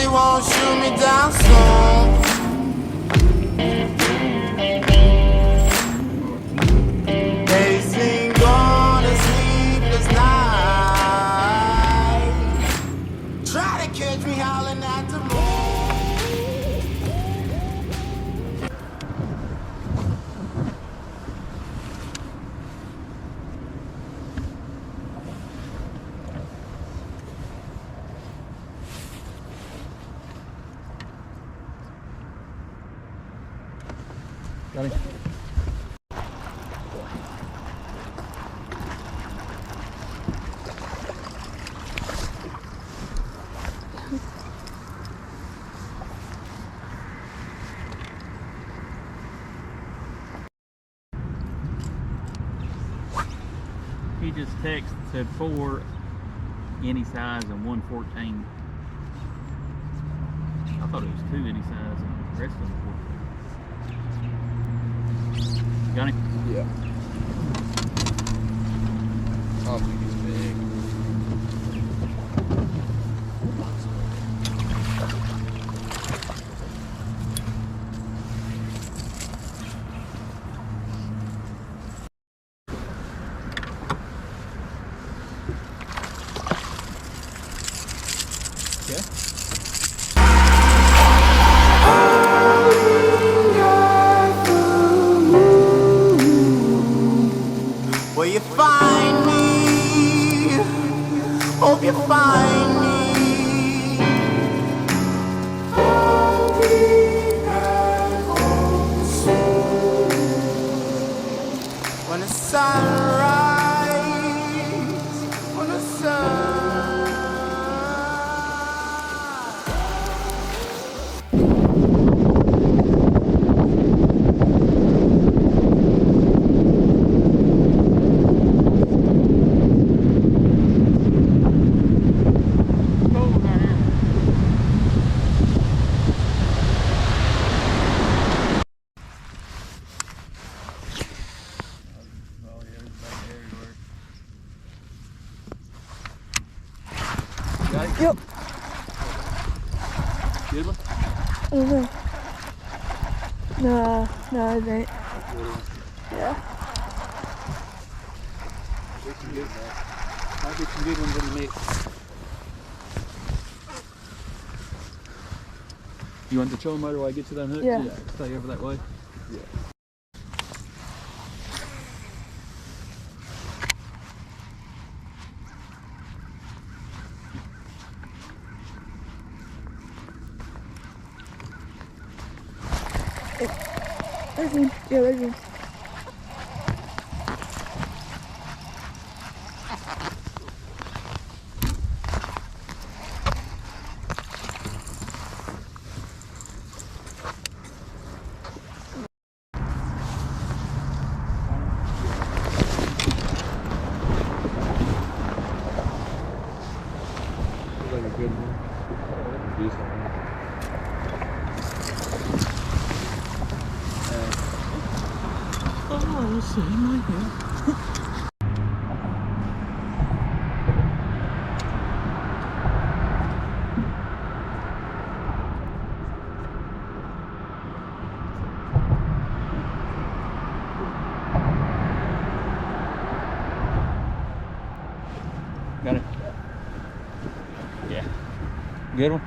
they won't shoot me down soon. Pacing on a sleepless night. Try to catch me howling at the moon. Got it. He just texted, said 4 any size and 114. I thought it was 2 any size and the rest of them 14. Got him? Yeah. I don't think he's big. Okay. Will you find me? Hope you find me. When the sunrise, when the sun. Yep. Good one? No, it ain't. Yeah. Might be some good ones in the mix. You want the trolling motor while I get to them hooks? Yeah. Stay over that way. Yeah. There's one. Yeah, there's one. Looks like a good one. Decent one. Oh, let's see, my God. Got it? Yeah. Good one?